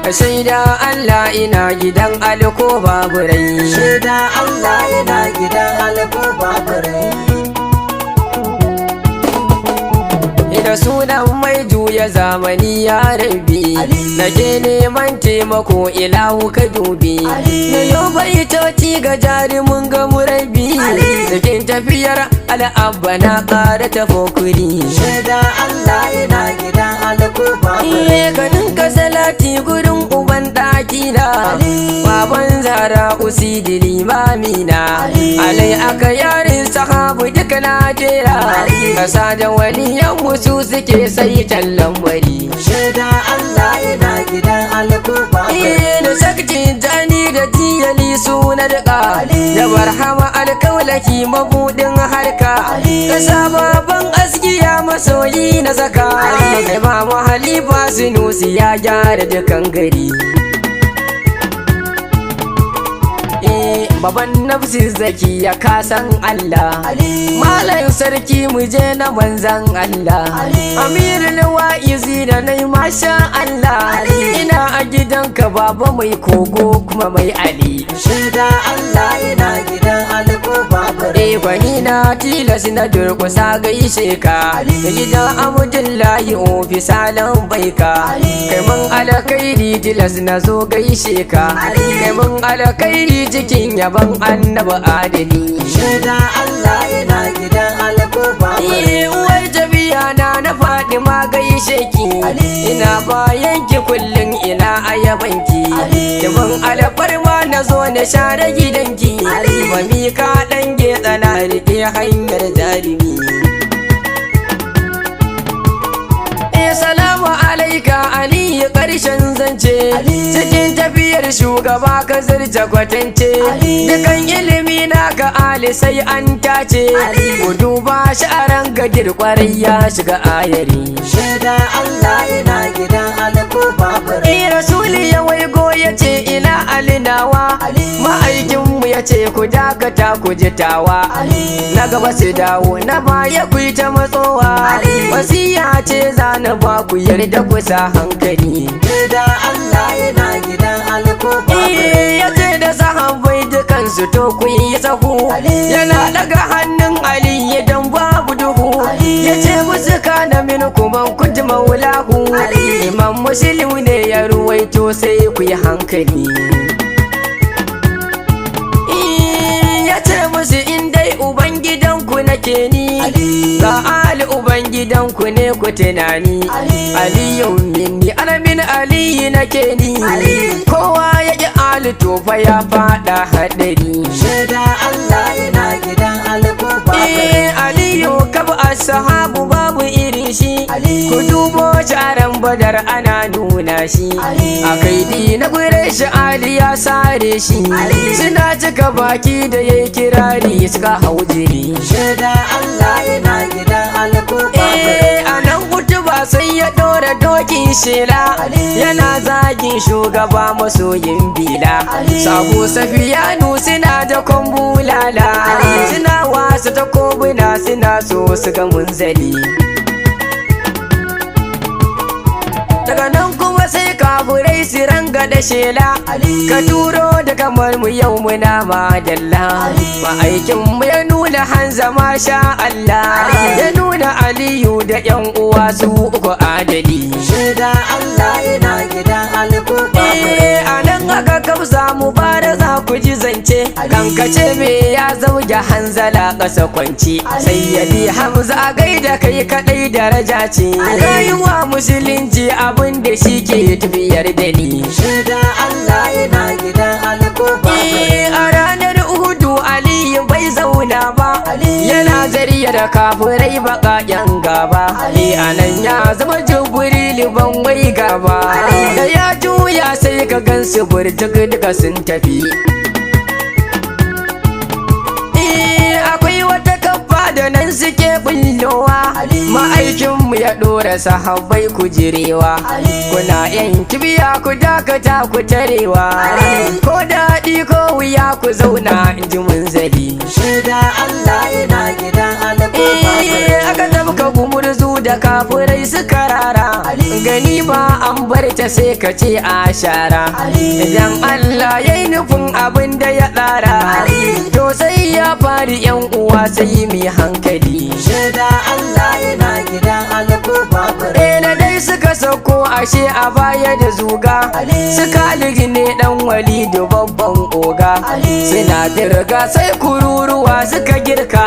Kashaida Allah ina gidan Ali kobaburai. Kashaida Allah ina gidan Ali kobaburai. Da sunan mai juya zamani ya rabi, nake neman taimako ilahu ka dubi. Na yau baitoci ga jarumin ga murabi, cikin tafiyar al'abba na ƙara tafokuri. Kashaida Allah ina gidan Ali kobaburai. Ganin ka salati gurin uban ɗaki na, baban zara usidi limamina. Alai aka yarin sahabu duka Najera, kasa da waliyan musu suke sai tallan wari. Kashaida Allah ina gidan Ali kobaburai. Da sakci jani da tiyali suna duka, da barhama alkaulaki mabudin harka, kasa baban askiya masoyi na saka. Imamu Halifa Sinusi ya gyara dukan gari. Baban nafsi zaki ya kasan Allah, malayin sarki muje na manzan Allah, amirin wa'izi da nai masha Allah. Ina a gidanka baba mai kogo kuma mai Ali. Kashaida Allah ina gidan Ali kobaburai. Gwani na tilas na durkusa gaishe ka, da gidan Abdullahi ofisalan baika. Kai mun alakairi tilas na zo gaishe ka, kai mun alakairi cikin yaban annabi adali. Kashaida Allah ina gidan Ali kobaburai. Uwar tafiya na Fadima gaishe ki, ina bayan ki kullum ina ayabanki. Yaban alfarma na zo na share gidanki, Abba Mika ɗan getsa na riƙe hanyar jarumi. Salamu alaika Ali ƙarshen zance, cikin tafiyar shugaba ka zarce kwatance. Dukan ilimi naka Ali sai an tace, ku duba shi a rangadir kwarai ya shiga ayari. Kashaida Allah ina gidan Ali kobaburai. Rasuli ya waigo ya ce ina Ali nawa, ma'aikinmu ya ce ku dakata ku jitawa. Na gaba su dawo na baya ku yi ta matsowa, wasiya ce za na ba ku yarda ku sa hankali. Kashaida Allah ina gidan Ali kobaburai. Ya ce da sahabbai dukansu to ku yi sahu, yana daga hannun Ali idan babu duhu. Ya ce musu kana min kuma kunji maulahu, Imam Muslim ne ya ruwaito sai ku yi hankali. Ya ce musu in dai ubangidanku nake ni, ga Ali ubangidanku ne ku tunani. Aliyu minni ana min Aliyu nake ni, kowa ya ƙi Ali tofa ya faɗa haɗari. Kashaida Allah ina gidan Ali kobaburai. Aliyu kaba ashabu babu irin shi, ku dubo sharan Badar ana nuna shi. A kaidi na gure shi Ali ya sare shi, suna cika baki da yayi kirari suka hau jiri. Kashaida Allah ina gidan Ali kobaburai. A nan kutuba sai ya ɗora dokin shela, yana zagin shugaba masoyin bila. Sabo Safiyanu suna da kwambulala, suna wasu takobuna suna so su ga munzali. Daga nan kuma sai kafurai su ranga da shela, ka turo da kamar mu yau muna madalla. Ma'aikinmu ya nuna Hanza masha Allah, ya nuna Aliyu da yan uwa su uku adali. Kashaida Allah ina gidan Ali kobaburai. A nan aka kamsa mu bara za ku ji zance, kankace me ya zauge Hanzala ƙasa kwanci. Sayyadi Hamza gaida kai kaɗai daraja ce, rayuwa musulunci abin da shi ke tafiyar da ni. Kashaida Allah ina gidan Ali kobaburai. A ranar Uhudu Aliyu bai zauna ba, yana zariya da kafirai baƙaƙen gaba. A nan ya zama Jibrilu ban wai gaba, da ya juya sai ka gansu burtuk duka sun tafi. Akwai wata kafa da nan suke bullowa, ma'aikinmu ya ɗora sahabbai kujirewa. Kuna yan kibiya ku dakata ku tarewa, ko daɗi ko wuya ku zauna in ji munzali. Kashaida Allah ina gidan da kafurai suka rara, gani ba an bar ta sai ka ce a shara. Idan Allah ya yi nufin abin da ya tsara, to sai ya fari yan uwa sai mai hankali. shaida Allah yana gidan alkubaburai. Na dai suka sauko ashe a baya da zuga, suka ne dan Walidu babban oga. Suna dirga sai kururuwa suka girka,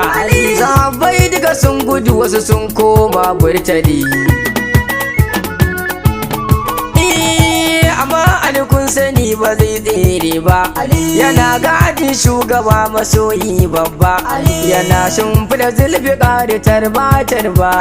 sahabbai duka sun gudu wasu sun koma burtali. Amma Ali kun sani ba zai tsere ba, yana gadin shugaba masoyi babba, yana shimfiɗa zulfiƙar tarba-tarba,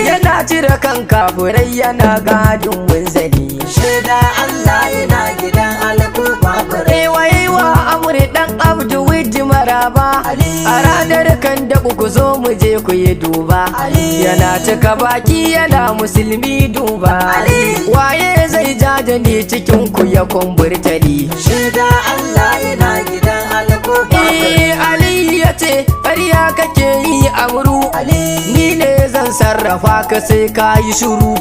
yana cire kan kafurai yana gadin munzali. shaida Allah yana gidan alkubaburai. Waiwa Amur dan Abdu Wiji Maraba, a ranar kan da ku zo mu je ku yi duba, yana cika baki yana musulmi duba, waye zai ja da ni cikin ku ya kumburtali. shaida Allah yana gidan alkubaburai. Ali ya ce ƙarya kake yi Amru, ni ne zan sarrafa ka sai ka yi shuru.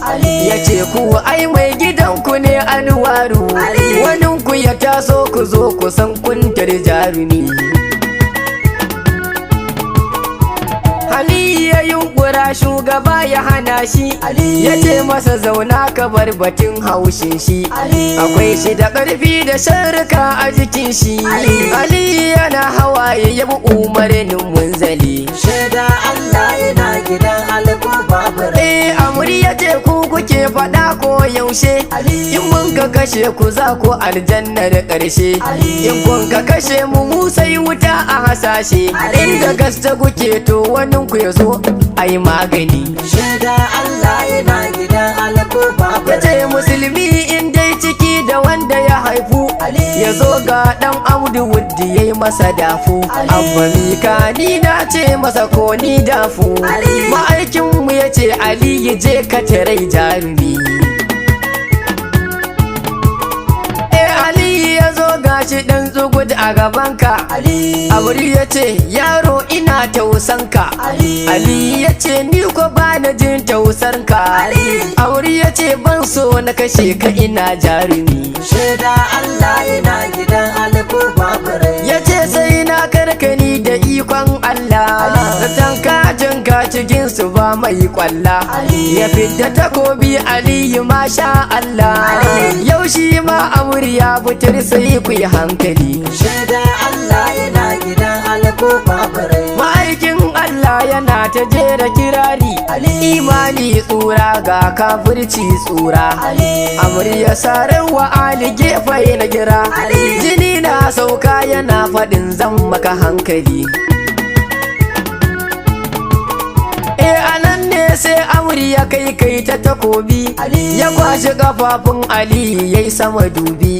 Ya ce ku ai mai gidanku ne Anwaru, waninku ya taso ku zo ku san kuntar jarumi. Ali ya yunkura shugaba ya hana shi, ya ce masa zauna ka bar batun haushin shi, akwai shi da ƙarfi da sharrika a jikin shi. Ali yana hawaye ya bi umarnin munzali. shaida Allah yana gidan alkubaburai. Amuri ya ce ku kuke faɗa ko yaushe, in mun ka kashe ku za ku aljanna da ƙarshe, in kun ka kashe mu sai wuta a hasashe, inda gaske kuke to wani ku ya zo a yi magani. shaida Allah yana gidan alkubaburai. Ya ce musulmi in dai ciki da wanda ya haifu, ya zo ga ɗan Amdu Wuddi ya yi masa dafu. Abba Mika ni na ce masa ko ni dafu, ma'aikinmu ya ce Ali ya je ka tarai jarumi. Ali ya zo gashi ɗan tsugud a gabanka, Amuri ya ce yaro ina tausanka, Ali ya ce ni ko ba na jin tausanka, Amuri ya ce ban so na kashe ka ina jarumi. shaida Allah yana gidan alkubaburai. Ya ce sai na karkani da ikon Allah, zaton kajin ka cikin su ba mai kwalla, ya fidda takobi Aliyu masha Allah, yau shi ma Amuri ya butar sai ku yi hankali. shaida Allah yana gidan alkubaburai. Ma'aikin Allah yana ta jera kirari, imani tsura ga kafirci tsura, Amuri ya sarar wa Ali gefe na gira, jini na sauka yana faɗin zan maka hankali. Anan ne sai Amuri ya kai ta takobi, ya kwashe kafafun Ali ya yi sama dubi,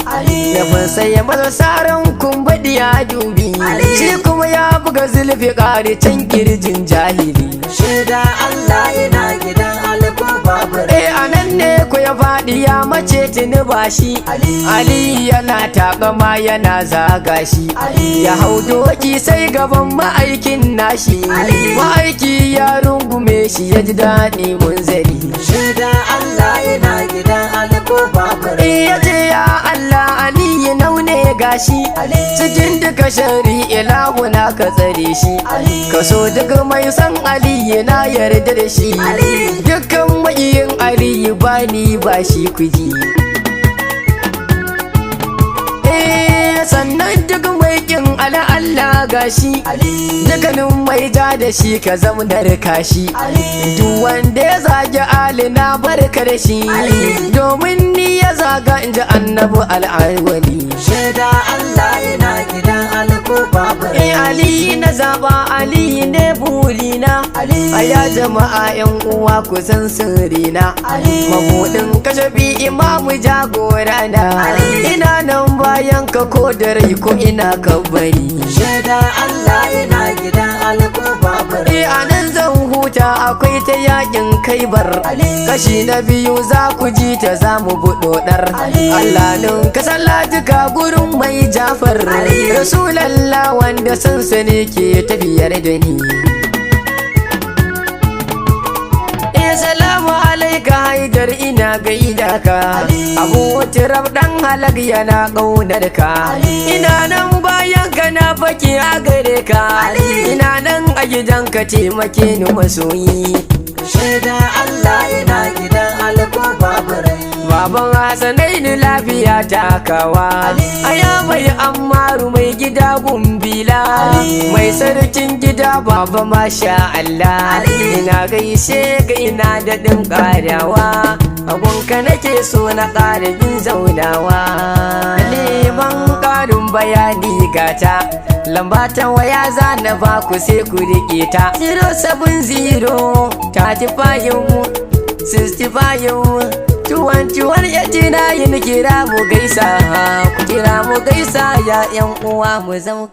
ya fansa ya masa saran kumbaɗi ya dubi, shi kuma ya buga zulfi ƙari can kirjin jahili. shaida Allah yana gidan alkubaburai. Anan ne ku ya faɗi ya mace tuni ba shi, Ali yana takama yana zaga shi, ya hau doki sai gaban ma'aikin nashi, ma'aiki ya rungume shi ya ji daɗi munzali. shaida Allah yana gidan alkubaburai. Ya ce ya Allah Ali naune gashi, cikin duka shari ilahu na ka tsare shi, ka so duk mai san Ali na yarda da shi, dukkan ma'iyin Ali ba ni ba shi kuji. Sannan duk mai kin Allah gashi, dukkanin mai ja da shi ka zamnar kashi, duk wanda ya zagi Ali na barka da shi, domin ni ya zaga in ji annabi al'awali. shaida Allah yana gidan alkubaburai. Ali na zaba Ali ne burina, a ya jama'a yan uwa kusan sirrina, mabuɗin kashafi imamu jagora na, ina nan bayan ka ko da rai ko ina kabari. shaida Allah yana gidan alkubaburai. A nan zan huta akwai ta yakin Kaibar, kashi na biyu za ku ji ta za mu buɗoɗar. Allah nun ka sallatuka gurin mai Jafar, Rasulallah wanda sansa ne ke tafiyar da ni. Salamu Mika Haidar ina gaida ka, Abu Turab dan Halak yana ƙaunar ka, ina nan bayan ka na faki a gare ka, ina nan a gidan ka taimake ni masoyi. Kashaida Allah ina gidan Ali kobaburai. Baban Hassanai ni lafiya takawa, aya mai Ammaru mai gida gumbila, mai sarkin gida baba masha Allah. Ina gaishe ga ina daɗin ƙarawa, abunka nake so na ƙara yin zaunawa. Neman ƙarin bayani gata, lamba ta waya za na ba ku sai ku riƙe ta. 070 35 65 2189 kira mu gaisa, ku kira mu gaisa ya 'yan uwa mu zama